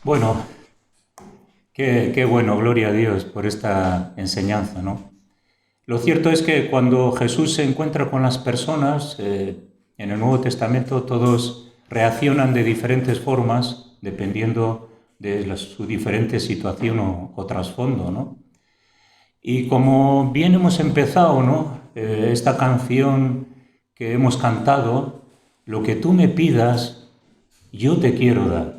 Bueno, qué bueno, gloria a Dios por esta enseñanza, ¿no? Lo cierto es que cuando Jesús se encuentra con las personas, en el Nuevo Testamento todos reaccionan de diferentes formas, dependiendo de su diferente situación o trasfondo, ¿no? Y como bien hemos empezado, ¿no? Esta canción que hemos cantado, lo que tú me pidas, yo te quiero dar.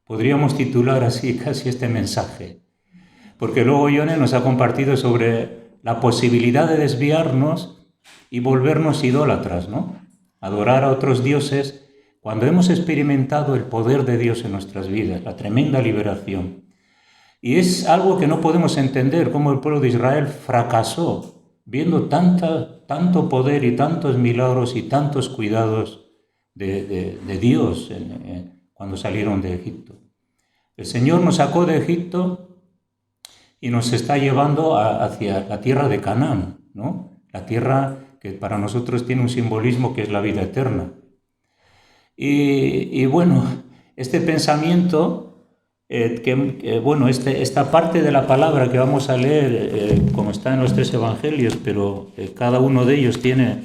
Podríamos titular así casi este mensaje, porque luego Yone nos ha compartido sobre la posibilidad de desviarnos y volvernos idólatras, ¿no? Adorar a otros dioses cuando hemos experimentado el poder de Dios en nuestras vidas, la tremenda liberación. Y es algo que no podemos entender, cómo el pueblo de Israel fracasó viendo tanto poder y tantos milagros y tantos cuidados de Dios cuando salieron de Egipto. El Señor nos sacó de Egipto y nos está llevando hacia la tierra de Canaán, ¿no? La tierra que para nosotros tiene un simbolismo que es la vida eterna. Y bueno, este pensamiento, esta parte de la palabra que vamos a leer, como está en los tres evangelios, pero cada uno de ellos tiene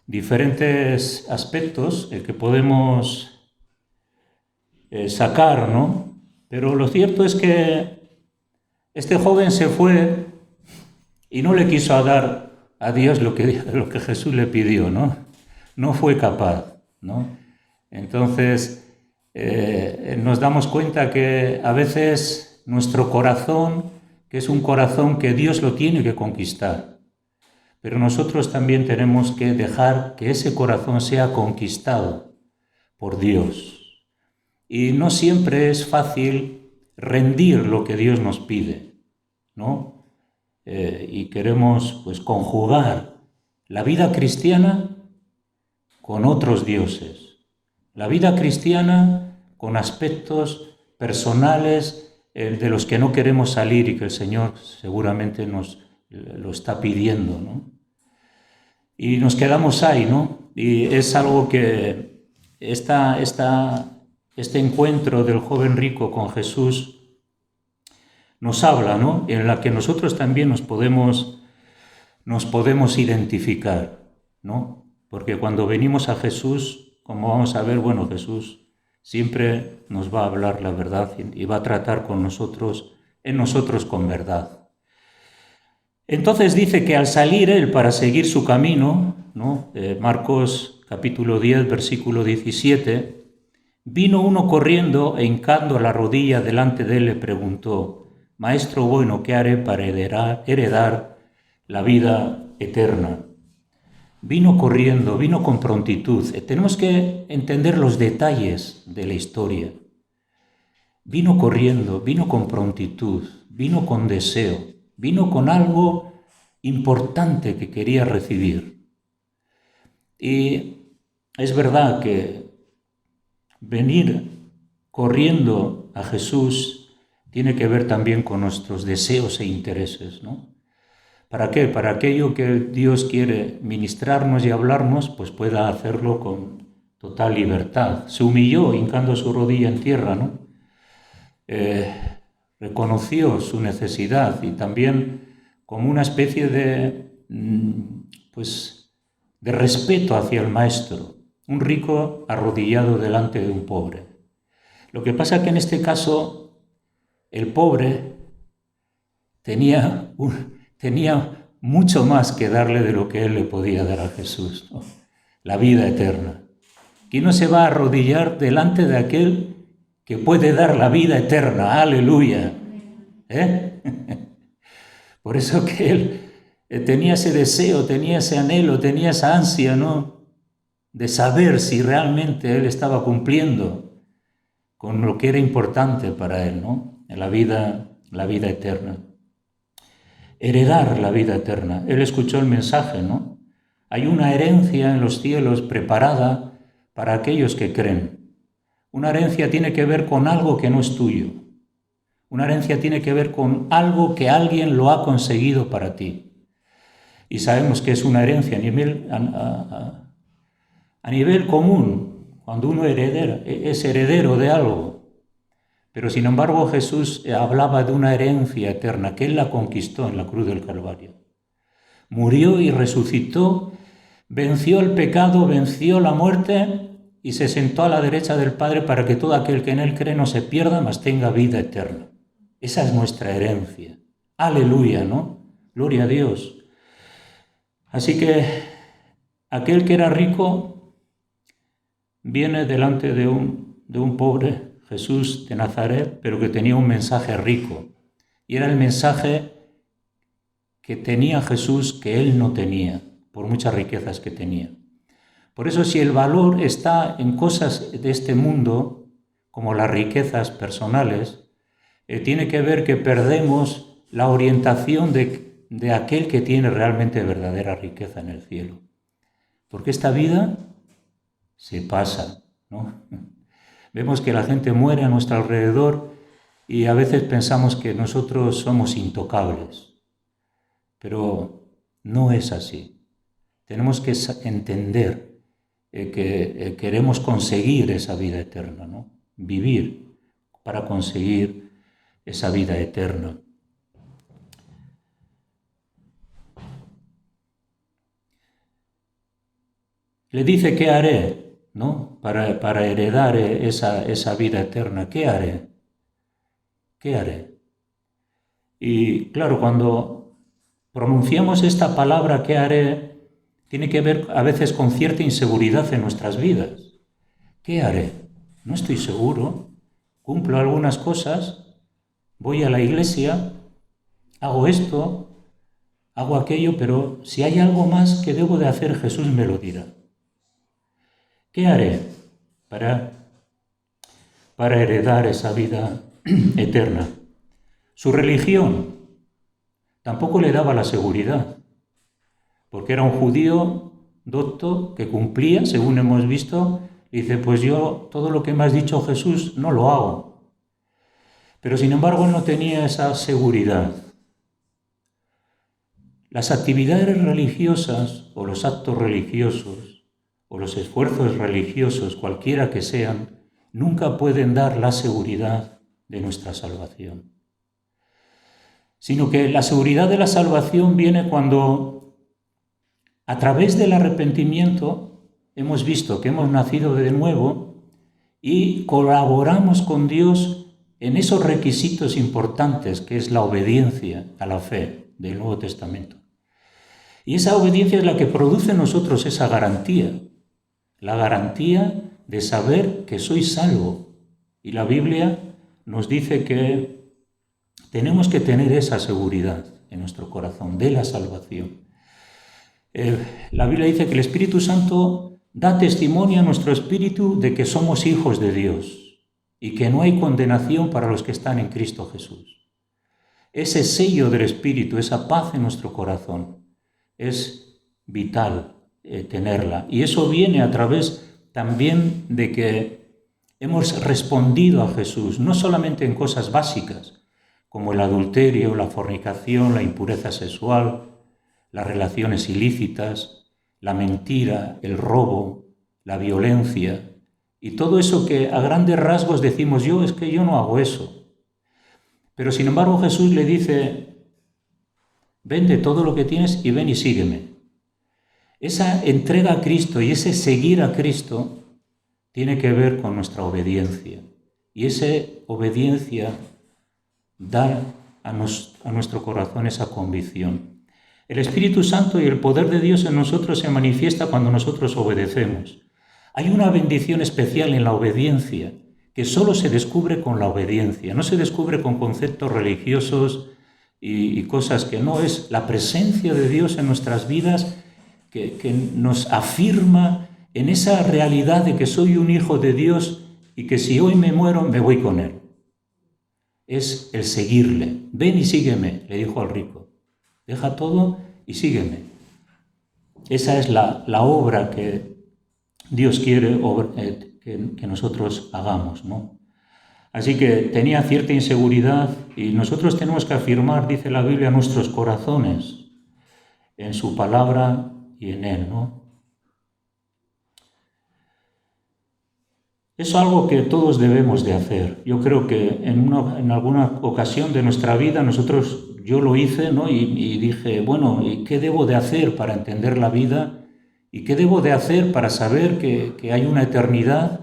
diferentes aspectos que podemos sacar, ¿no? Pero lo cierto es que este joven se fue y no le quiso dar a Dios lo que Jesús le pidió, ¿no? No fue capaz, ¿no? Entonces, nos damos cuenta que a veces nuestro corazón, que es un corazón que Dios lo tiene que conquistar, pero nosotros también tenemos que dejar que ese corazón sea conquistado por Dios. Y no siempre es fácil rendir lo que Dios nos pide, ¿no? Y queremos pues conjugar la vida cristiana con otros dioses, la vida cristiana con aspectos personales de los que no queremos salir y que el Señor seguramente nos lo está pidiendo, ¿no? Y nos quedamos ahí, ¿no? Y es algo que este encuentro del joven rico con Jesús nos habla, ¿no? En la que nosotros también nos podemos identificar, ¿no? Porque cuando venimos a Jesús, como vamos a ver, bueno, Jesús siempre nos va a hablar la verdad y va a tratar con nosotros, en nosotros con verdad. Entonces dice que al salir él para seguir su camino, ¿no? Marcos capítulo 10, versículo 17, vino uno corriendo e hincando la rodilla delante de él le preguntó: Maestro bueno, ¿qué haré para heredar la vida eterna? Vino corriendo, vino con prontitud. Tenemos que entender los detalles de la historia. Vino corriendo, vino con prontitud, vino con deseo, vino con algo importante que quería recibir. Y es verdad que venir corriendo a Jesús tiene que ver también con nuestros deseos e intereses, ¿no? ¿Para qué? Para aquello que Dios quiere ministrarnos y hablarnos, pues pueda hacerlo con total libertad. Se humilló hincando su rodilla en tierra, ¿no? Reconoció su necesidad y también como una especie de respeto hacia el maestro, un rico arrodillado delante de un pobre. Lo que pasa es que en este caso el pobre tenía mucho más que darle de lo que él le podía dar a Jesús, ¿no? La vida eterna. ¿Quién no se va a arrodillar delante de aquel que puede dar la vida eterna? ¡Aleluya! Por eso que él tenía ese deseo, tenía ese anhelo, tenía esa ansia, ¿no? De saber si realmente él estaba cumpliendo con lo que era importante para él, ¿no? La vida eterna. Heredar la vida eterna. Él escuchó el mensaje, ¿no? Hay una herencia en los cielos preparada para aquellos que creen. Una herencia tiene que ver con algo que no es tuyo. Una herencia tiene que ver con algo que alguien lo ha conseguido para ti. Y sabemos que es una herencia a nivel común. cuando uno es heredero de algo. Pero sin embargo Jesús hablaba de una herencia eterna, que Él la conquistó en la cruz del Calvario. Murió y resucitó, venció el pecado, venció la muerte y se sentó a la derecha del Padre para que todo aquel que en Él cree no se pierda, mas tenga vida eterna. Esa es nuestra herencia. Aleluya, ¿no? Gloria a Dios. Así que aquel que era rico viene delante de un pobre Jesús de Nazaret, pero que tenía un mensaje rico. Y era el mensaje que tenía Jesús que él no tenía, por muchas riquezas que tenía. Por eso, si el valor está en cosas de este mundo, como las riquezas personales, tiene que ver que perdemos la orientación de aquel que tiene realmente verdadera riqueza en el cielo. Porque esta vida se pasa, ¿no? Vemos que la gente muere a nuestro alrededor y a veces pensamos que nosotros somos intocables, pero no es así. Tenemos que entender que queremos conseguir esa vida eterna, ¿no? Vivir para conseguir esa vida eterna. Le dice, ¿qué haré? ¿No? Para heredar esa vida eterna. ¿Qué haré? ¿Qué haré? Y claro, cuando pronunciamos esta palabra, ¿qué haré?, tiene que ver a veces con cierta inseguridad en nuestras vidas. ¿Qué haré? No estoy seguro. Cumplo algunas cosas, voy a la iglesia, hago esto, hago aquello, pero si hay algo más que debo de hacer, Jesús me lo dirá. ¿Qué haré para heredar esa vida eterna? Su religión tampoco le daba la seguridad, porque era un judío docto que cumplía, según hemos visto, y dice, pues yo todo lo que me has dicho Jesús no lo hago. Pero sin embargo él no tenía esa seguridad. Las actividades religiosas o los actos religiosos o los esfuerzos religiosos, cualquiera que sean, nunca pueden dar la seguridad de nuestra salvación. Sino que la seguridad de la salvación viene cuando, a través del arrepentimiento, hemos visto que hemos nacido de nuevo y colaboramos con Dios en esos requisitos importantes que es la obediencia a la fe del Nuevo Testamento. Y esa obediencia es la que produce en nosotros esa garantía, la garantía de saber que soy salvo. Y la Biblia nos dice que tenemos que tener esa seguridad en nuestro corazón de la salvación. La Biblia dice que el Espíritu Santo da testimonio a nuestro espíritu de que somos hijos de Dios y que no hay condenación para los que están en Cristo Jesús. Ese sello del Espíritu, esa paz en nuestro corazón, es vital tenerla. Y eso viene a través también de que hemos respondido a Jesús, no solamente en cosas básicas, como el adulterio, la fornicación, la impureza sexual, las relaciones ilícitas, la mentira, el robo, la violencia, y todo eso que a grandes rasgos decimos, yo no hago eso. Pero sin embargo Jesús le dice, vende todo lo que tienes y ven y sígueme. Esa entrega a Cristo y ese seguir a Cristo tiene que ver con nuestra obediencia. Y esa obediencia da a nuestro corazón esa convicción. El Espíritu Santo y el poder de Dios en nosotros se manifiesta cuando nosotros obedecemos. Hay una bendición especial en la obediencia que solo se descubre con la obediencia, no se descubre con conceptos religiosos y cosas que no, es la presencia de Dios en nuestras vidas que nos afirma en esa realidad de que soy un hijo de Dios y que si hoy me muero me voy con Él. Es el seguirle. Ven y sígueme, le dijo al rico. Deja todo y sígueme. Esa es la obra que Dios quiere que nosotros hagamos, ¿no? Así que tenía cierta inseguridad y nosotros tenemos que afirmar, dice la Biblia, nuestros corazones en su palabra y en Él, ¿no? Es algo que todos debemos de hacer. Yo creo que en alguna ocasión de nuestra vida yo lo hice, ¿no? Y dije, bueno, ¿y qué debo de hacer para entender la vida? ¿Y qué debo de hacer para saber que hay una eternidad?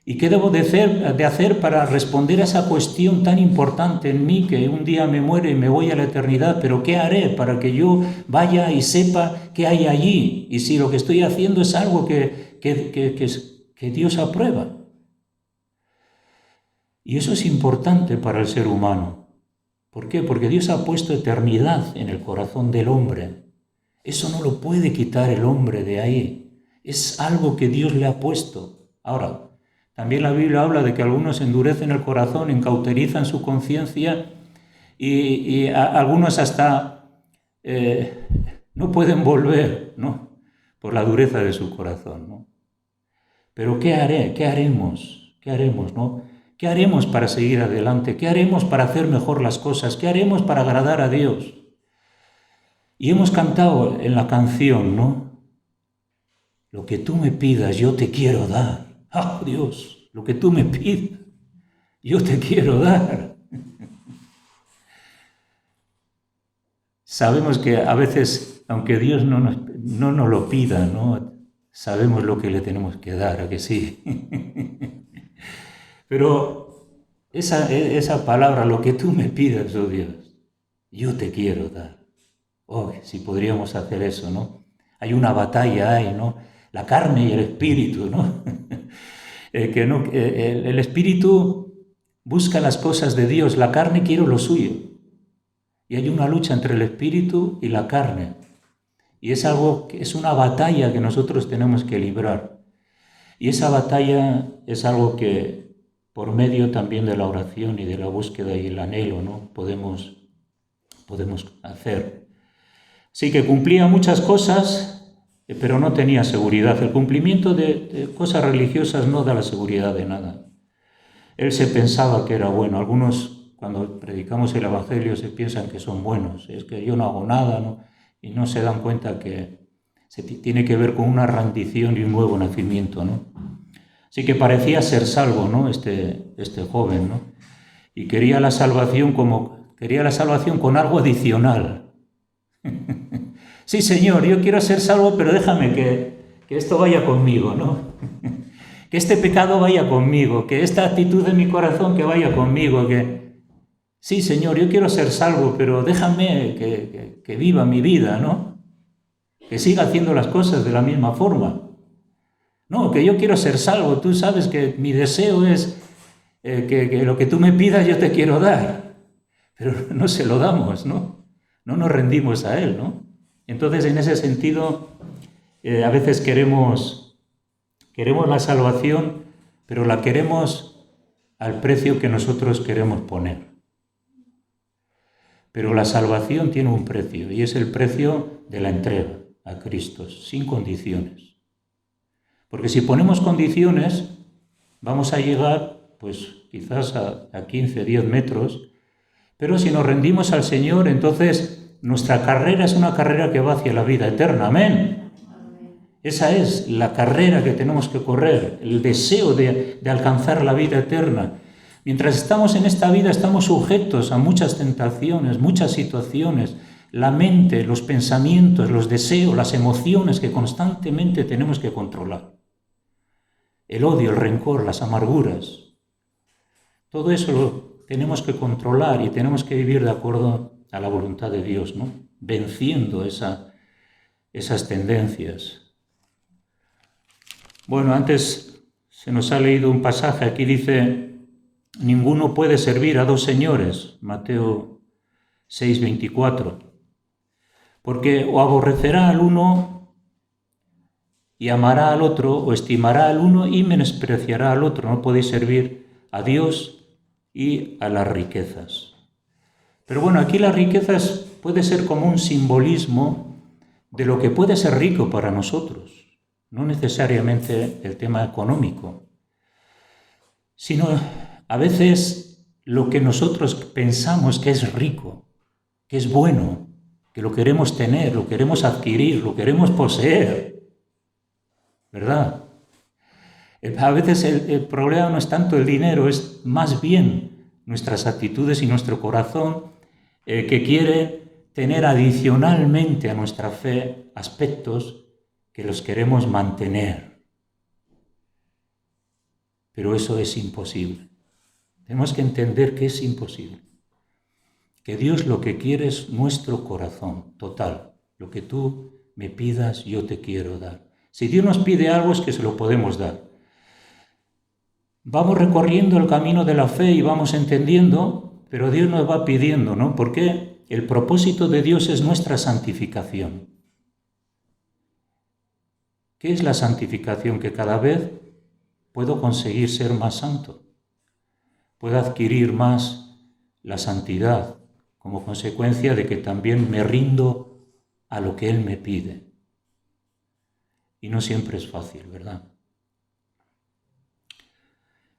¿Y qué debo de hacer para responder a esa cuestión tan importante en mí, que un día me muero y me voy a la eternidad? Pero ¿qué haré para que yo vaya y sepa qué hay allí? Y si lo que estoy haciendo es algo que Dios aprueba. Y eso es importante para el ser humano. ¿Por qué? Porque Dios ha puesto eternidad en el corazón del hombre. Eso no lo puede quitar el hombre de ahí. Es algo que Dios le ha puesto. Ahora, también la Biblia habla de que algunos endurecen el corazón, encauterizan su conciencia y algunos hasta no pueden volver, ¿no? Por la dureza de su corazón, ¿no? Pero ¿qué haré? ¿Qué haremos? ¿Qué haremos, no? ¿Qué haremos para seguir adelante? ¿Qué haremos para hacer mejor las cosas? ¿Qué haremos para agradar a Dios? Y hemos cantado en la canción, ¿no? Lo que tú me pidas, yo te quiero dar. ¡Ah, Dios! Lo que tú me pidas, yo te quiero dar. Sabemos que a veces, aunque Dios no nos lo pida, ¿no? Sabemos lo que le tenemos que dar, ¿a que sí? Pero esa palabra, lo que tú me pidas, oh Dios, yo te quiero dar. Oh, si podríamos hacer eso, ¿no? Hay una batalla ahí, ¿no? La carne y el espíritu, ¿no? El espíritu busca las cosas de Dios, la carne quiere lo suyo. Y hay una lucha entre el espíritu y la carne. Y es una batalla que nosotros tenemos que librar. Y esa batalla es algo que, por medio también de la oración y de la búsqueda y el anhelo, ¿no? podemos hacer. Sí que cumplía muchas cosas, pero no tenía seguridad. El cumplimiento de cosas religiosas no da la seguridad de nada. Él se pensaba que era bueno. Algunos, cuando predicamos el Evangelio, se piensan que son buenos. Es que yo no hago nada, ¿no? Y no se dan cuenta que se tiene que ver con una rendición y un nuevo nacimiento, ¿no? Así que parecía ser salvo, ¿no? Este joven, ¿no? Y quería la salvación con algo adicional. Sí, Señor, yo quiero ser salvo, pero déjame que esto vaya conmigo, ¿no? Que este pecado vaya conmigo, que esta actitud de mi corazón que vaya conmigo, sí, Señor, yo quiero ser salvo, pero déjame que viva mi vida, ¿no? Que siga haciendo las cosas de la misma forma. No, que yo quiero ser salvo, tú sabes que mi deseo es que lo que tú me pidas yo te quiero dar, pero no se lo damos, ¿no? No nos rendimos a Él, ¿no? Entonces, en ese sentido, a veces queremos la salvación, pero la queremos al precio que nosotros queremos poner. Pero la salvación tiene un precio, y es el precio de la entrega a Cristo, sin condiciones. Porque si ponemos condiciones, vamos a llegar, pues quizás a 15, 10 metros, pero si nos rendimos al Señor, entonces nuestra carrera es una carrera que va hacia la vida eterna. Amén. Esa es la carrera que tenemos que correr, el deseo de alcanzar la vida eterna. Mientras estamos en esta vida, estamos sujetos a muchas tentaciones, muchas situaciones, la mente, los pensamientos, los deseos, las emociones que constantemente tenemos que controlar. El odio, el rencor, las amarguras. Todo eso lo tenemos que controlar y tenemos que vivir de acuerdo a la voluntad de Dios, ¿no? Venciendo esas tendencias. Bueno, antes se nos ha leído un pasaje, aquí dice, ninguno puede servir a dos señores, Mateo 6:24, porque o aborrecerá al uno y amará al otro, o estimará al uno y menospreciará al otro. No podéis servir a Dios y a las riquezas. Pero bueno, aquí las riquezas puede ser como un simbolismo de lo que puede ser rico para nosotros, no necesariamente el tema económico, sino a veces lo que nosotros pensamos que es rico, que es bueno, que lo queremos tener, lo queremos adquirir, lo queremos poseer, ¿verdad? A veces el problema no es tanto el dinero, es más bien nuestras actitudes y nuestro corazón que quiere tener adicionalmente a nuestra fe aspectos que los queremos mantener. Pero eso es imposible. Tenemos que entender que es imposible. Que Dios lo que quiere es nuestro corazón, total. Lo que tú me pidas, yo te quiero dar. Si Dios nos pide algo es que se lo podemos dar. Vamos recorriendo el camino de la fe y vamos entendiendo, pero Dios nos va pidiendo, ¿no? Porque el propósito de Dios es nuestra santificación. ¿Qué es la santificación? Que cada vez puedo conseguir ser más santo. Puedo adquirir más la santidad como consecuencia de que también me rindo a lo que Él me pide. Y no siempre es fácil, ¿verdad?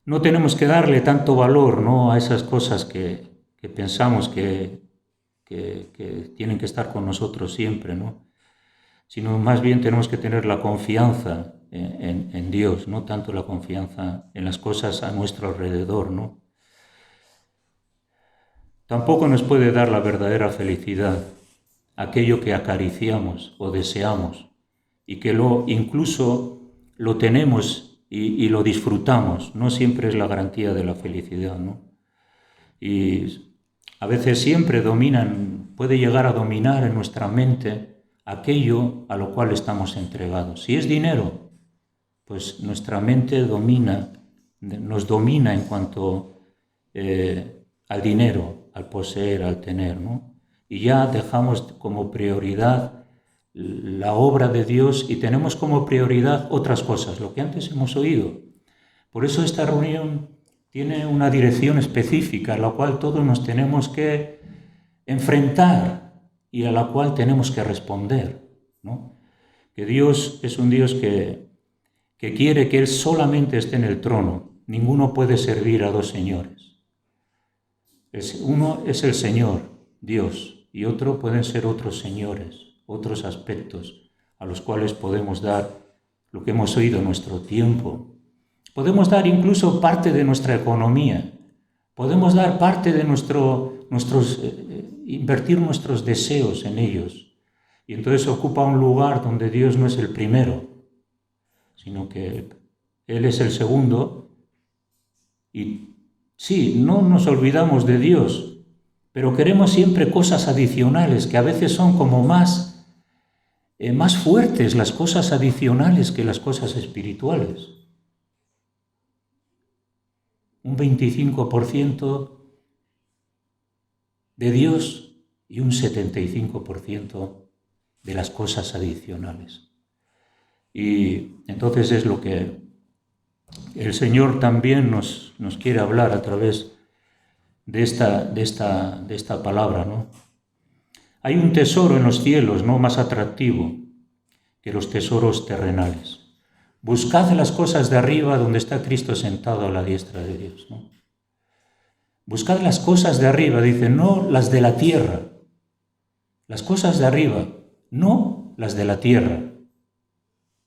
No tenemos que darle tanto valor, ¿no?, a esas cosas que pensamos que tienen que estar con nosotros siempre, ¿no? Sino más bien tenemos que tener la confianza en Dios, no tanto la confianza en las cosas a nuestro alrededor, ¿no? Tampoco nos puede dar la verdadera felicidad aquello que acariciamos o deseamos y que incluso lo tenemos y lo disfrutamos. No siempre es la garantía de la felicidad, ¿no? Y a veces siempre puede llegar a dominar en nuestra mente aquello a lo cual estamos entregados. Si es dinero, pues nuestra mente nos domina en cuanto al dinero, al poseer, al tener, ¿no? Y ya dejamos como prioridad la obra de Dios y tenemos como prioridad otras cosas, lo que antes hemos oído. Por eso esta reunión tiene una dirección específica a la cual todos nos tenemos que enfrentar y a la cual tenemos que responder, ¿no? Que Dios es un Dios que quiere que Él solamente esté en el trono. Ninguno puede servir a dos señores. Uno es el Señor, Dios, y otro pueden ser otros señores, otros aspectos a los cuales podemos dar lo que hemos oído, nuestro tiempo. Podemos dar incluso parte de nuestra economía. Podemos dar parte de invertir nuestros deseos en ellos. Y entonces ocupa un lugar donde Dios no es el primero, sino que Él es el segundo. Y sí, no nos olvidamos de Dios, pero queremos siempre cosas adicionales, que a veces son como más fuertes las cosas adicionales que las cosas espirituales. Un 25% de Dios y un 75% de las cosas adicionales. Y entonces es lo que el Señor también nos quiere hablar a través de esta palabra, ¿no? Hay un tesoro en los cielos, ¿no?, más atractivo que los tesoros terrenales. Buscad las cosas de arriba donde está Cristo sentado a la diestra de Dios, ¿no? Buscad las cosas de arriba, dice, no las de la tierra. Las cosas de arriba, no las de la tierra.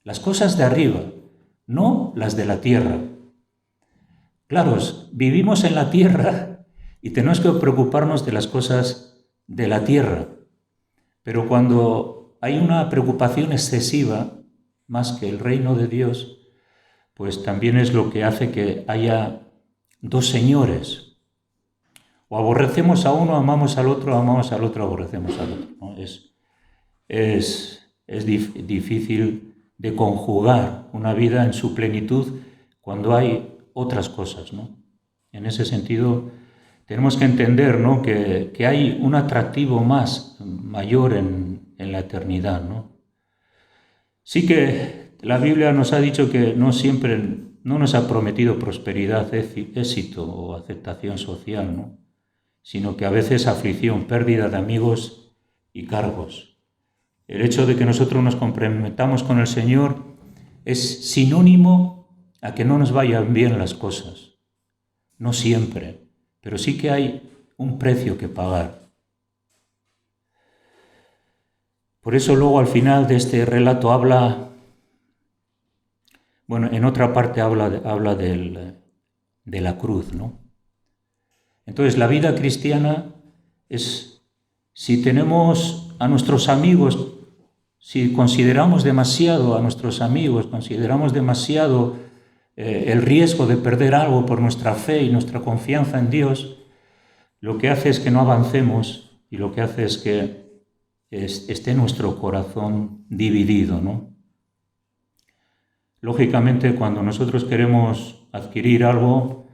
Las cosas de arriba, no las de la tierra. Claro, vivimos en la tierra y tenemos que preocuparnos de las cosas de la tierra. Pero cuando hay una preocupación excesiva, más que el reino de Dios, pues también es lo que hace que haya dos señores. O aborrecemos a uno, amamos al otro, aborrecemos al otro, ¿no? Es difícil de conjugar una vida en su plenitud cuando hay otras cosas, ¿no? En ese sentido, tenemos que entender, ¿no?, que hay un atractivo mayor en la eternidad, ¿no? Sí que la Biblia nos ha dicho que no nos ha prometido prosperidad, éxito o aceptación social, ¿no?, sino que a veces aflicción, pérdida de amigos y cargos. El hecho de que nosotros nos comprometamos con el Señor es sinónimo a que no nos vayan bien las cosas. No siempre, pero sí que hay un precio que pagar. Por eso luego al final de este relato habla Bueno, en otra parte habla de la cruz, ¿no? Entonces, la vida cristiana es, si tenemos a nuestros amigos, si consideramos demasiado a nuestros amigos, consideramos demasiado el riesgo de perder algo por nuestra fe y nuestra confianza en Dios, lo que hace es que no avancemos y lo que hace es que esté nuestro corazón dividido, ¿no? Lógicamente, cuando nosotros queremos adquirir algo,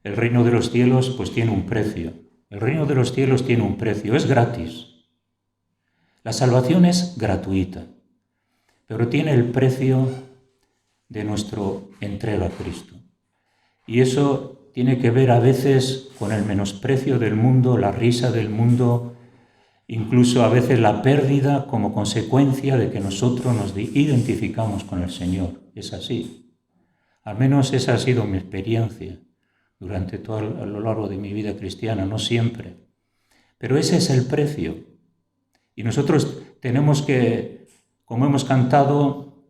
el reino de los cielos pues tiene un precio. El reino de los cielos tiene un precio, es gratis. La salvación es gratuita, pero tiene el precio de nuestra entrega a Cristo. Y eso tiene que ver a veces con el menosprecio del mundo, la risa del mundo, incluso a veces la pérdida como consecuencia de que nosotros nos identificamos con el Señor. Es así. Al menos esa ha sido mi experiencia durante todo a lo largo de mi vida cristiana, no siempre. Pero ese es el precio. Y nosotros tenemos que, como hemos cantado,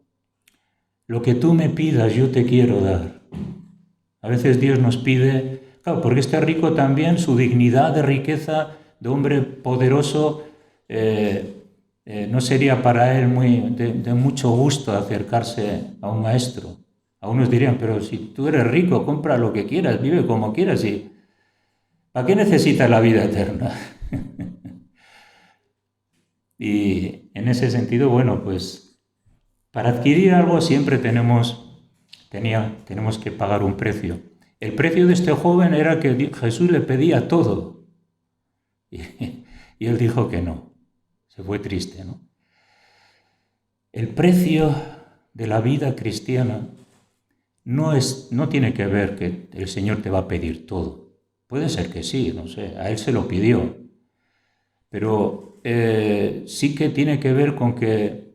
lo que tú me pidas yo te quiero dar. A veces Dios nos pide, claro, porque este rico también, su dignidad de riqueza, de hombre poderoso, no sería para él de mucho gusto acercarse a un maestro. A unos dirían, pero si tú eres rico, compra lo que quieras, vive como quieras. ¿Y para qué necesitas la vida eterna? Y en ese sentido, bueno, pues para adquirir algo siempre tenemos que pagar un precio. El precio de este joven era que Jesús le pedía todo. Y él dijo que no. Se fue triste, ¿no? El precio de la vida cristiana no tiene que ver que el Señor te va a pedir todo. Puede ser que sí, no sé, a Él se lo pidió. Pero sí que tiene que ver con que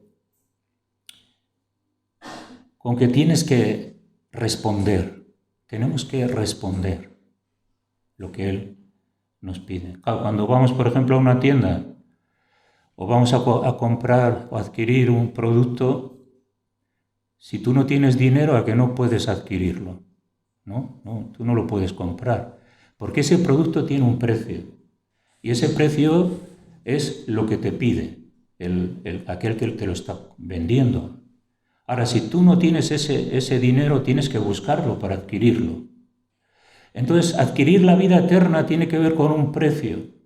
tienes que responder. Tenemos que responder lo que Él nos pide. Claro, cuando vamos, por ejemplo, a una tienda o vamos a comprar o adquirir un producto, si tú no tienes dinero, ¿a qué no puedes adquirirlo? ¿No? Tú no lo puedes comprar, porque ese producto tiene un precio. Y ese precio es lo que te pide aquel que te lo está vendiendo. Ahora, si tú no tienes ese dinero, tienes que buscarlo para adquirirlo. Entonces, adquirir la vida eterna tiene que ver con un precio.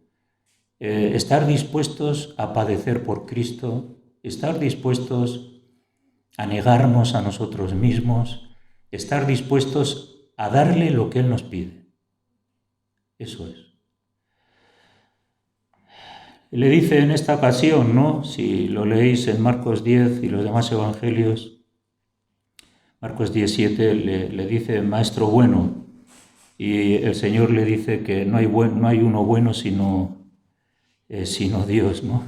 Estar dispuestos a padecer por Cristo, estar dispuestos a negarnos a nosotros mismos, estar dispuestos a darle lo que Él nos pide. Eso es. Le dice en esta ocasión, ¿no? Si lo leéis en Marcos 10 y los demás evangelios, Marcos 17 le dice maestro bueno, y el Señor le dice que no hay uno bueno sino Dios, ¿no?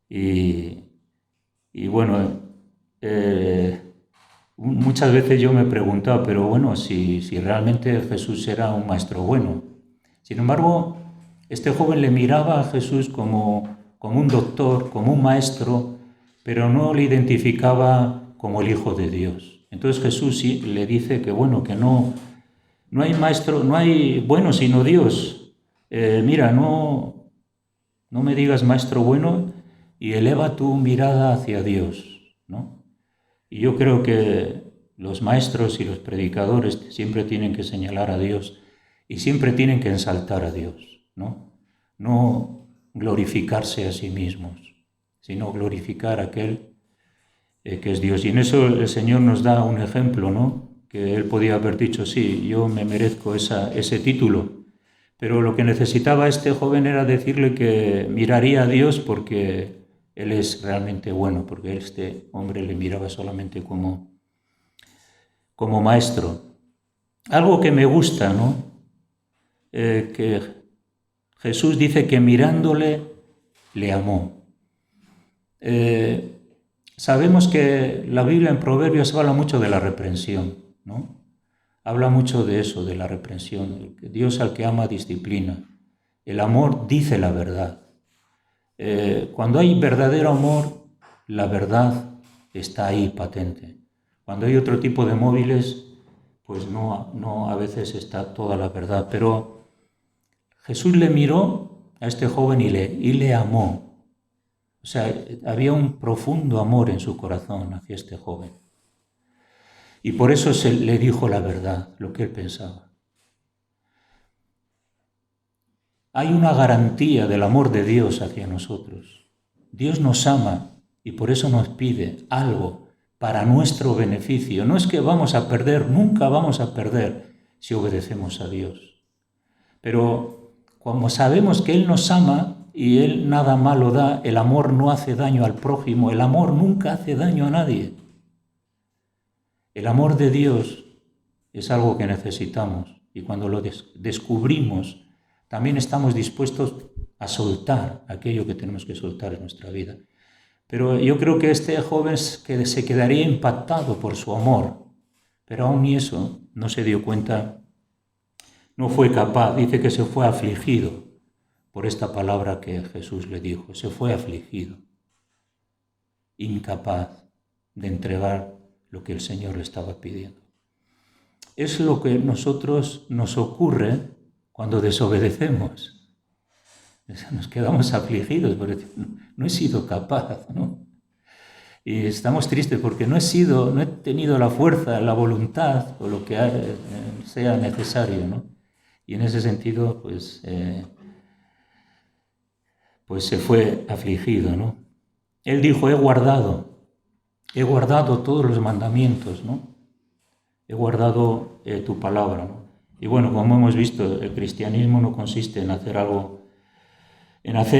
Y bueno, muchas veces yo me he preguntado, pero bueno, si realmente Jesús era un maestro bueno. Sin embargo, este joven le miraba a Jesús como un doctor, como un maestro, pero no le identificaba como el Hijo de Dios. Entonces Jesús sí le dice que bueno, que no hay maestro, no hay bueno sino Dios. Mira, no me digas maestro bueno y eleva tu mirada hacia Dios, ¿no? Y yo creo que los maestros y los predicadores siempre tienen que señalar a Dios y siempre tienen que ensaltar a Dios, ¿no? No glorificarse a sí mismos, sino glorificar a aquel que es Dios. Y en eso el Señor nos da un ejemplo, ¿no? Que Él podía haber dicho, sí, yo me merezco ese título, pero lo que necesitaba este joven era decirle que miraría a Dios porque Él es realmente bueno, porque este hombre le miraba solamente como maestro. Algo que me gusta, ¿no? Que Jesús dice que mirándole le amó. Sabemos que la Biblia en Proverbios habla mucho de la reprensión, ¿no? Habla mucho de eso, de la reprensión. Dios al que ama disciplina. El amor dice la verdad. Cuando hay verdadero amor, la verdad está ahí patente. Cuando hay otro tipo de móviles, pues no a veces está toda la verdad. Pero Jesús le miró a este joven y le amó. O sea, había un profundo amor en su corazón hacia este joven. Y por eso le dijo la verdad, lo que él pensaba. Hay una garantía del amor de Dios hacia nosotros. Dios nos ama y por eso nos pide algo para nuestro beneficio. No es que vamos a perder, nunca vamos a perder si obedecemos a Dios. Pero como sabemos que Él nos ama y Él nada malo da, el amor no hace daño al prójimo, el amor nunca hace daño a nadie. El amor de Dios es algo que necesitamos y cuando lo descubrimos, también estamos dispuestos a soltar aquello que tenemos que soltar en nuestra vida. Pero yo creo que este joven se quedaría impactado por su amor, pero aún ni eso no se dio cuenta, no fue capaz, dice que se fue afligido por esta palabra que Jesús le dijo, se fue afligido, incapaz de entregar lo que el Señor le estaba pidiendo. Es lo que nos ocurre cuando desobedecemos. Nos quedamos afligidos porque no he sido capaz, ¿no? Y estamos tristes porque no he tenido la fuerza, la voluntad o lo que sea necesario, ¿no? Y en ese sentido, pues se fue afligido, ¿no? Él dijo, he guardado todos los mandamientos, ¿no? He guardado tu palabra, ¿no? Y bueno, como hemos visto, el cristianismo no consiste en hacer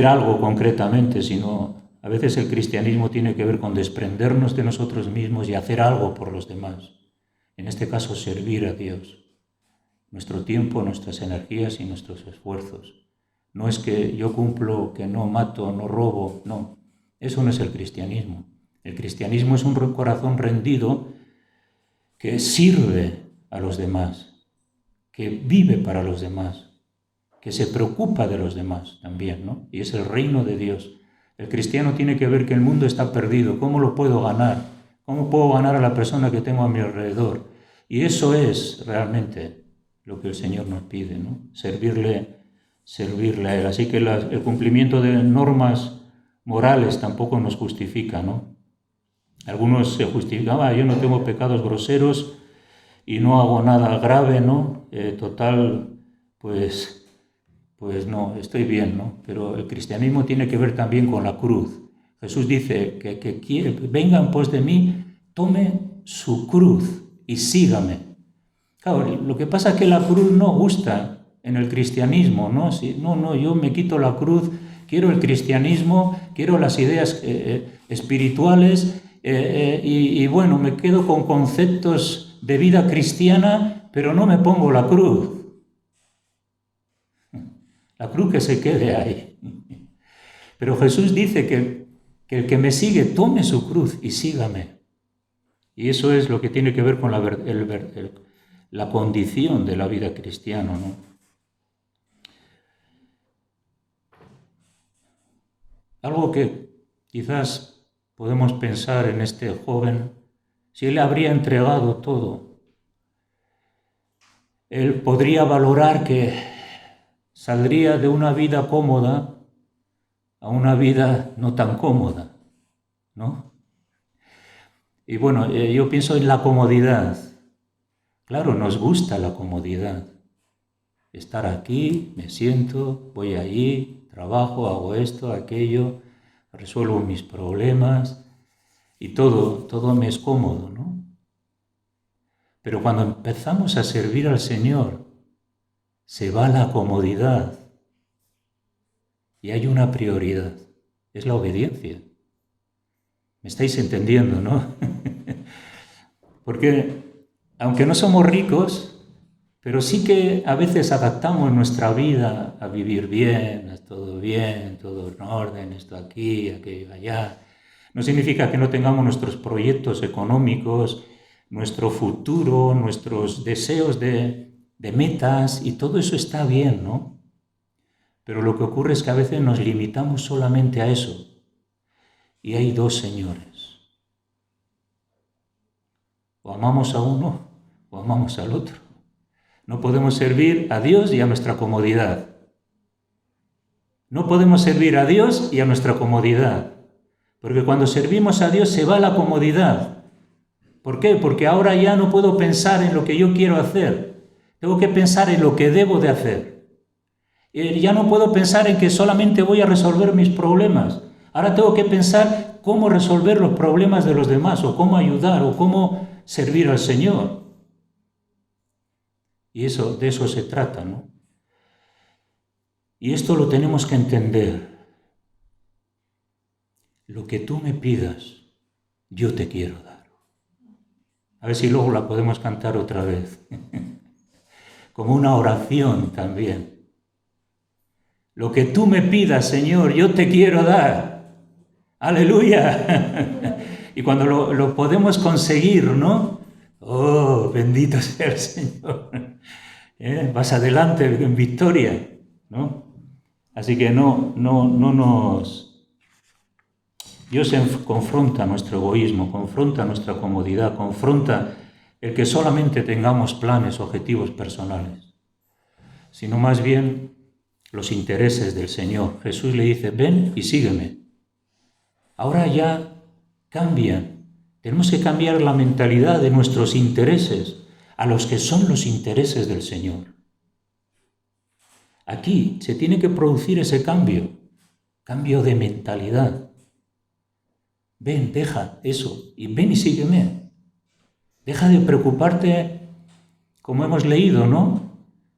algo concretamente, sino a veces el cristianismo tiene que ver con desprendernos de nosotros mismos y hacer algo por los demás. En este caso, servir a Dios. Nuestro tiempo, nuestras energías y nuestros esfuerzos. No es que yo cumplo, que no mato, no robo, no. Eso no es el cristianismo. El cristianismo es un corazón rendido que sirve a los demás, que vive para los demás, que se preocupa de los demás también, ¿no? Y es el reino de Dios. El cristiano tiene que ver que el mundo está perdido. ¿Cómo lo puedo ganar? ¿Cómo puedo ganar a la persona que tengo a mi alrededor? Y eso es realmente lo que el Señor nos pide, ¿no? Servirle a Él. Así que el cumplimiento de normas morales tampoco nos justifica, ¿no? Algunos se justificaban, yo no tengo pecados groseros y no hago nada grave, ¿no? Total, pues no, estoy bien, ¿no? Pero el cristianismo tiene que ver también con la cruz. Jesús dice que quiere, venga en pos de mí, tome su cruz y sígame. Claro, lo que pasa es que la cruz no gusta en el cristianismo, ¿no? No, yo me quito la cruz, quiero el cristianismo, quiero las ideas espirituales y bueno, me quedo con conceptos de vida cristiana, pero no me pongo la cruz. La cruz que se quede ahí. Pero Jesús dice que el que me sigue tome su cruz y sígame. Y eso es lo que tiene que ver con la condición de la vida cristiana, ¿no? Algo que quizás podemos pensar en este joven, si él habría entregado todo, él podría valorar que saldría de una vida cómoda a una vida no tan cómoda, ¿no? Y bueno, yo pienso en la comodidad. Claro, nos gusta la comodidad. Estar aquí, me siento, voy allí, trabajo, hago esto, aquello, resuelvo mis problemas y todo me es cómodo, ¿no? Pero cuando empezamos a servir al Señor, se va la comodidad y hay una prioridad, es la obediencia. ¿Me estáis entendiendo, no? Porque aunque no somos ricos, pero sí que a veces adaptamos nuestra vida a vivir bien, todo en orden, esto aquí, aquello allá. No significa que no tengamos nuestros proyectos económicos, nuestro futuro, nuestros deseos de metas, y todo eso está bien, ¿no? Pero lo que ocurre es que a veces nos limitamos solamente a eso. Y hay dos señores. O amamos a uno o amamos al otro. No podemos servir a Dios y a nuestra comodidad. No podemos servir a Dios y a nuestra comodidad. Porque cuando servimos a Dios se va la comodidad. ¿Por qué? Porque ahora ya no puedo pensar en lo que yo quiero hacer. Tengo que pensar en lo que debo de hacer. Ya no puedo pensar en que solamente voy a resolver mis problemas. Ahora tengo que pensar cómo resolver los problemas de los demás, o cómo ayudar, o cómo servir al Señor. Y de eso se trata, ¿no? Y esto lo tenemos que entender. Lo que tú me pidas, yo te quiero dar. A ver si luego la podemos cantar otra vez. Como una oración también. Lo que tú me pidas, Señor, yo te quiero dar. ¡Aleluya! Y cuando lo podemos conseguir, ¿no? ¡Oh, bendito sea el Señor! Vas adelante en victoria, ¿no? Así que Dios confronta nuestro egoísmo, confronta nuestra comodidad, confronta el que solamente tengamos planes, objetivos personales, sino más bien los intereses del Señor. Jesús le dice, ven y sígueme. Ahora ya cambian. Tenemos que cambiar la mentalidad de nuestros intereses a los que son los intereses del Señor. Aquí se tiene que producir ese cambio de mentalidad. Ven, deja eso, y ven y sígueme. Deja de preocuparte, como hemos leído, ¿no?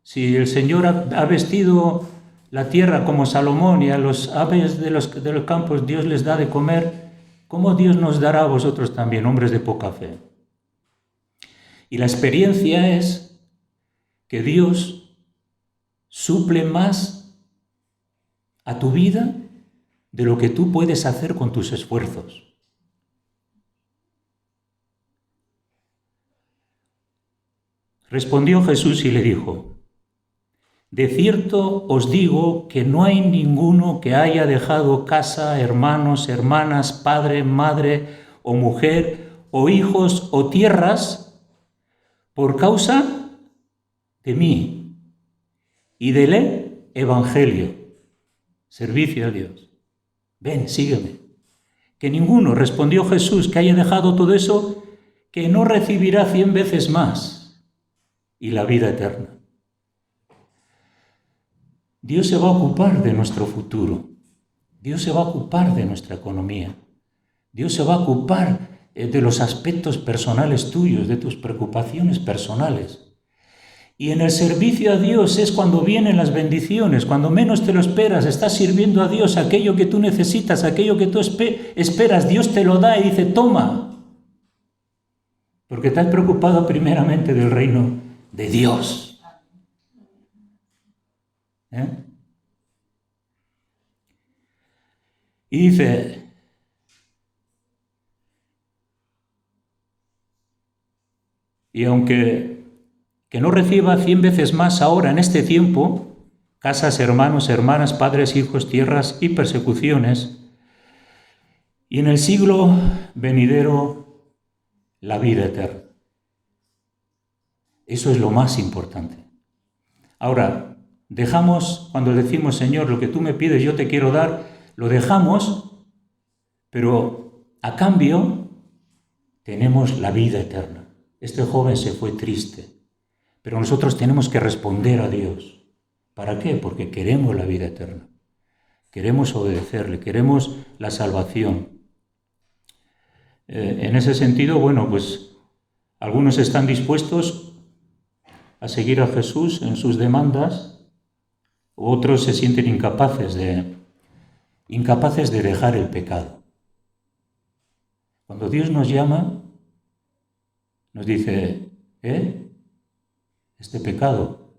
Si el Señor ha vestido la tierra como Salomón y a los aves de los campos Dios les da de comer, ¿cómo Dios nos dará a vosotros también, hombres de poca fe? Y la experiencia es que Dios suple más a tu vida de lo que tú puedes hacer con tus esfuerzos. Respondió Jesús y le dijo, de cierto os digo que no hay ninguno que haya dejado casa, hermanos, hermanas, padre, madre o mujer, o hijos o tierras, por causa de mí y del Evangelio, servicio a Dios. Ven, sígueme. Que ninguno, respondió Jesús, que haya dejado todo eso, que no recibirá 100 veces más y la vida eterna. Dios se va a ocupar de nuestro futuro. Dios se va a ocupar de nuestra economía. Dios se va a ocupar de los aspectos personales tuyos, de tus preocupaciones personales. Y en el servicio a Dios es cuando vienen las bendiciones, cuando menos te lo esperas, estás sirviendo a Dios, aquello que tú necesitas, aquello que tú esperas, Dios te lo da y dice, toma. Porque te has preocupado primeramente del reino de Dios. Y dice, y aunque que no reciba 100 veces más ahora en este tiempo, casas, hermanos, hermanas, padres, hijos, tierras y persecuciones, y en el siglo venidero la vida eterna. Eso es lo más importante. Ahora, dejamos, cuando decimos, Señor, lo que tú me pides yo te quiero dar, lo dejamos, pero a cambio tenemos la vida eterna. Este joven se fue triste, pero nosotros tenemos que responder a Dios. ¿Para qué? Porque queremos la vida eterna. Queremos obedecerle, queremos la salvación. En ese sentido, bueno, pues algunos están dispuestos a seguir a Jesús en sus demandas, otros se sienten incapaces de dejar el pecado. Cuando Dios nos llama, nos dice, este pecado,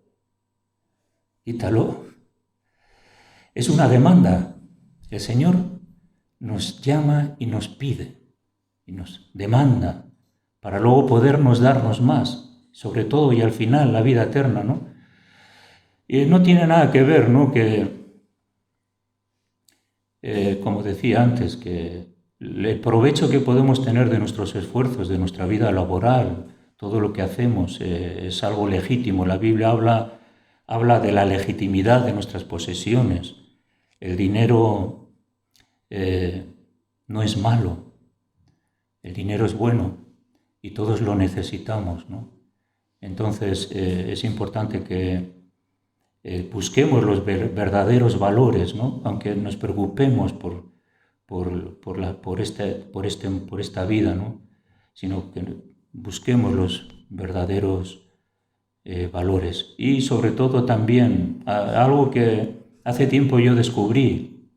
quítalo. Es una demanda. El Señor nos llama y nos pide, y nos demanda, para luego podernos darnos más, sobre todo y al final la vida eterna, ¿no? Y no tiene nada que ver, ¿no? Que, como decía antes, que el provecho que podemos tener de nuestros esfuerzos, de nuestra vida laboral, todo lo que hacemos es algo legítimo. La Biblia habla de la legitimidad de nuestras posesiones. El dinero no es malo, el dinero es bueno y todos lo necesitamos, ¿no? Entonces es importante que busquemos los verdaderos valores, ¿no? Aunque nos preocupemos por esta vida, ¿no? Sino que busquemos los verdaderos valores. Y sobre todo también algo que hace tiempo yo descubrí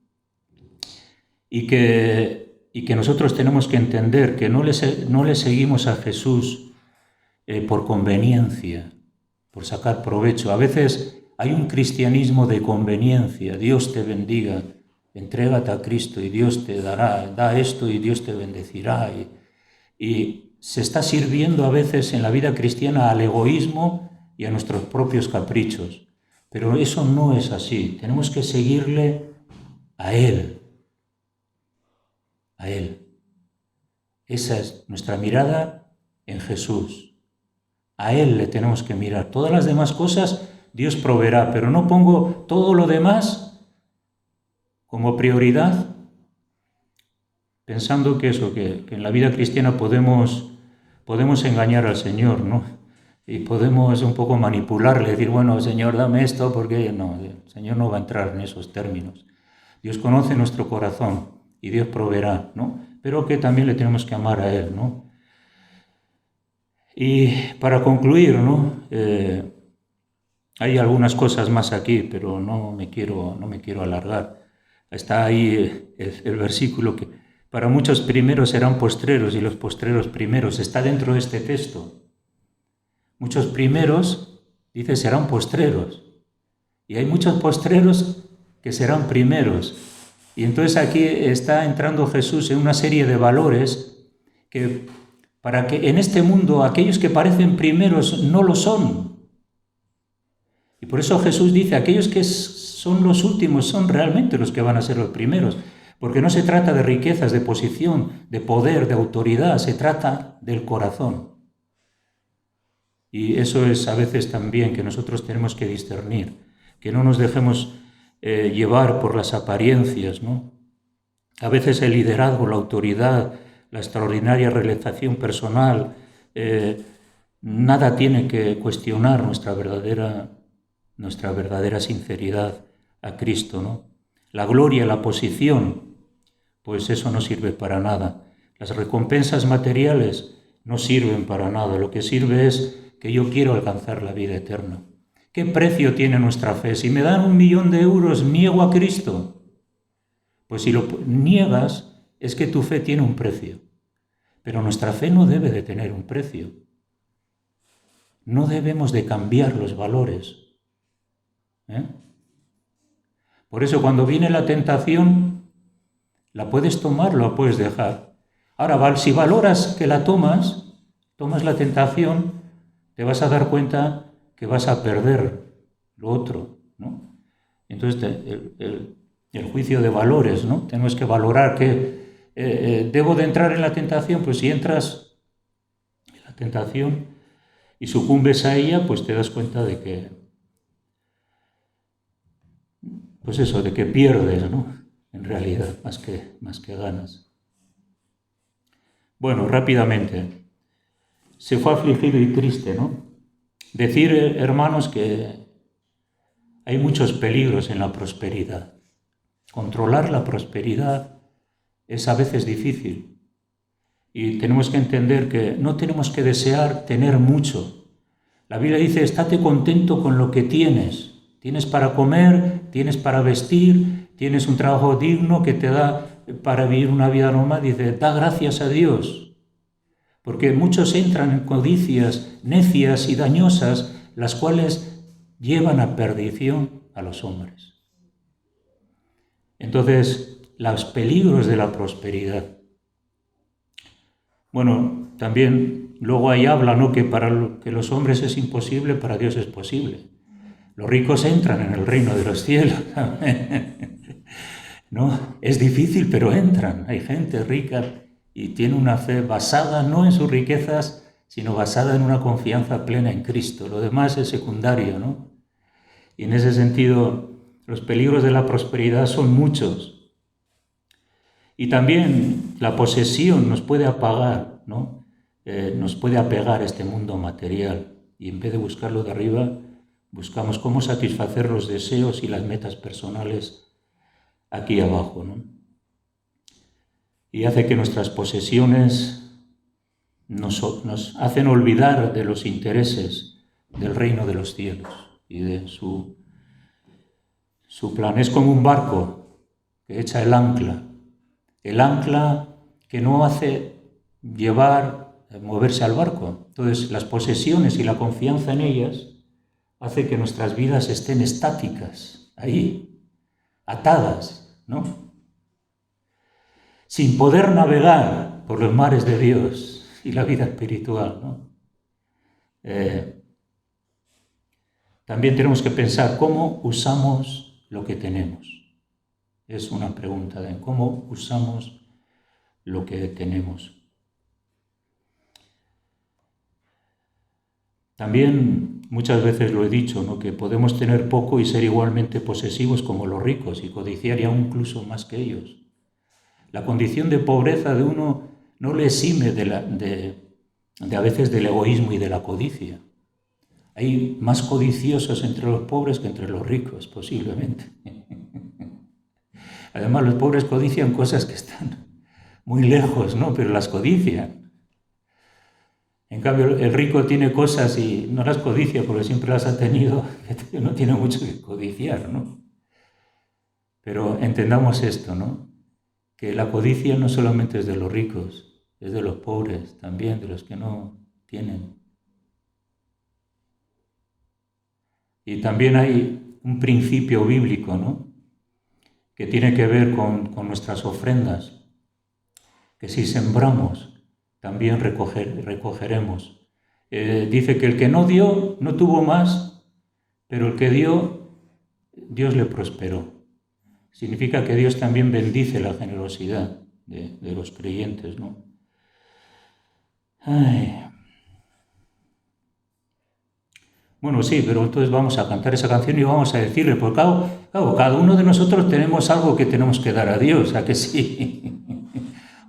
y que nosotros tenemos que entender, que no le seguimos a Jesús por conveniencia, por sacar provecho. A veces hay un cristianismo de conveniencia. Dios te bendiga, entrégate a Cristo y Dios te dará, da esto y Dios te bendecirá. Y se está sirviendo a veces en la vida cristiana al egoísmo y a nuestros propios caprichos. Pero eso no es así. Tenemos que seguirle a Él. A Él. Esa es nuestra mirada en Jesús. A Él le tenemos que mirar. Todas las demás cosas Dios proveerá, pero no pongo todo lo demás como prioridad, pensando que en la vida cristiana podemos engañar al Señor, ¿no? Y podemos un poco manipularle, decir, bueno, Señor, dame esto, porque no, el Señor no va a entrar en esos términos. Dios conoce nuestro corazón y Dios proveerá, ¿no? Pero que también le tenemos que amar a Él, ¿no? Y para concluir, ¿no? Hay algunas cosas más aquí, pero no me quiero alargar. Está ahí el versículo que para muchos primeros serán postreros y los postreros primeros. Está dentro de este texto. Muchos primeros, dice, serán postreros. Y hay muchos postreros que serán primeros. Y entonces aquí está entrando Jesús en una serie de valores que para que en este mundo aquellos que parecen primeros no lo son. Y por eso Jesús dice, aquellos que son los últimos son realmente los que van a ser los primeros, porque no se trata de riquezas, de posición, de poder, de autoridad, se trata del corazón. Y eso es a veces también que nosotros tenemos que discernir, que no nos dejemos llevar por las apariencias, ¿no? A veces el liderazgo, la autoridad, la extraordinaria realización personal, nada tiene que cuestionar nuestra verdadera sinceridad a Cristo, ¿no? La gloria, la posición, pues eso no sirve para nada. Las recompensas materiales no sirven para nada. Lo que sirve es que yo quiero alcanzar la vida eterna. ¿Qué precio tiene nuestra fe? Si me dan 1.000.000 de euros, ¿niego a Cristo? Pues si lo niegas, es que tu fe tiene un precio. Pero nuestra fe no debe de tener un precio. No debemos de cambiar los valores. Por eso cuando viene la tentación, la puedes tomar, la puedes dejar. Ahora, si valoras que la tomas la tentación, te vas a dar cuenta que vas a perder lo otro, ¿no? Entonces, el juicio de valores, ¿no? Tenemos que valorar que debo de entrar en la tentación, pues si entras en la tentación y sucumbes a ella, pues te das cuenta de que, pues eso, de que pierdes, ¿no? En realidad, más que ganas. Bueno, rápidamente. Se fue afligido y triste, ¿no? Decir, hermanos, que hay muchos peligros en la prosperidad. Controlar la prosperidad es a veces difícil. Y tenemos que entender que no tenemos que desear tener mucho. La Biblia dice, estate contento con lo que tienes. Tienes para comer, tienes para vestir, tienes un trabajo digno que te da para vivir una vida normal. Dice, da gracias a Dios. Porque muchos entran en codicias necias y dañosas, las cuales llevan a perdición a los hombres. Entonces, los peligros de la prosperidad. Bueno, también luego ahí habla, ¿no?, que para que los hombres es imposible, para Dios es posible. Los ricos entran en el reino de los cielos. ¿no? Es difícil, pero entran. Hay gente rica y tiene una fe basada no en sus riquezas, sino basada en una confianza plena en Cristo. Lo demás es secundario, ¿no? Y en ese sentido, los peligros de la prosperidad son muchos. Y también la posesión nos puede apagar, ¿no? Nos puede apegar a este mundo material. Y en vez de buscarlo de arriba, buscamos cómo satisfacer los deseos y las metas personales aquí abajo, ¿no? Y hace que nuestras posesiones nos hacen olvidar de los intereses del reino de los cielos y de su plan. Es como un barco que echa el ancla que no hace moverse al barco. Entonces, las posesiones y la confianza en ellas hace que nuestras vidas estén estáticas, ahí, atadas, ¿no? Sin poder navegar por los mares de Dios y la vida espiritual, ¿no? También tenemos que pensar cómo usamos lo que tenemos. Es una pregunta de cómo usamos lo que tenemos. También muchas veces lo he dicho, ¿no? Que podemos tener poco y ser igualmente posesivos como los ricos y codiciar y aún incluso más que ellos. La condición de pobreza de uno no le exime de a veces del egoísmo y de la codicia. Hay más codiciosos entre los pobres que entre los ricos, posiblemente. Además, los pobres codician cosas que están muy lejos, ¿no? Pero las codician. En cambio, el rico tiene cosas y no las codicia porque siempre las ha tenido, que no tiene mucho que codiciar, ¿no? Pero entendamos esto, ¿no? Que la codicia no solamente es de los ricos, es de los pobres también, de los que no tienen. Y también hay un principio bíblico, ¿no? Que tiene que ver con nuestras ofrendas, que si sembramos, también recogeremos. Dice que el que no dio, no tuvo más, pero el que dio, Dios le prosperó. Significa que Dios también bendice la generosidad de los creyentes, ¿no? Ay. Bueno, sí, pero entonces vamos a cantar esa canción y vamos a decirle, porque claro, cada uno de nosotros tenemos algo que tenemos que dar a Dios, ¿a que sí?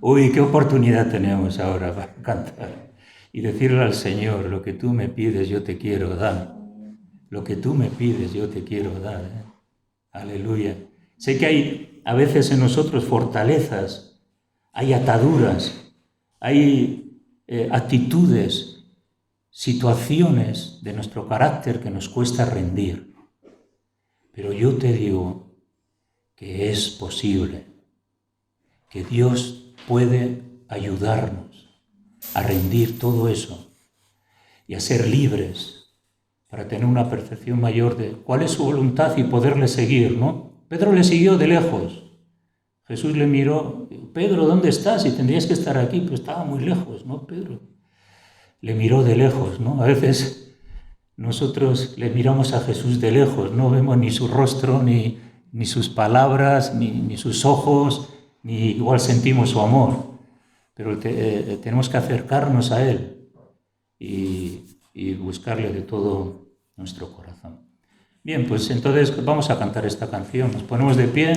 Uy, qué oportunidad tenemos ahora para cantar y decirle al Señor, lo que tú me pides yo te quiero dar. Lo que tú me pides yo te quiero dar. Aleluya. Sé que hay a veces en nosotros fortalezas, hay ataduras, hay actitudes, situaciones de nuestro carácter que nos cuesta rendir. Pero yo te digo que es posible, que Dios puede ayudarnos a rendir todo eso y a ser libres para tener una percepción mayor de cuál es su voluntad y poderle seguir, ¿no? Pedro le siguió de lejos. Jesús le miró, Pedro, ¿dónde estás? Si tendrías que estar aquí, pues estaba muy lejos, ¿no, Pedro? Le miró de lejos, ¿no? A veces nosotros le miramos a Jesús de lejos, no vemos ni su rostro, ni sus palabras, ni sus ojos, ni igual sentimos su amor, pero tenemos que acercarnos a Él y buscarle de todo nuestro corazón. Bien, pues entonces vamos a cantar esta canción, nos ponemos de pie.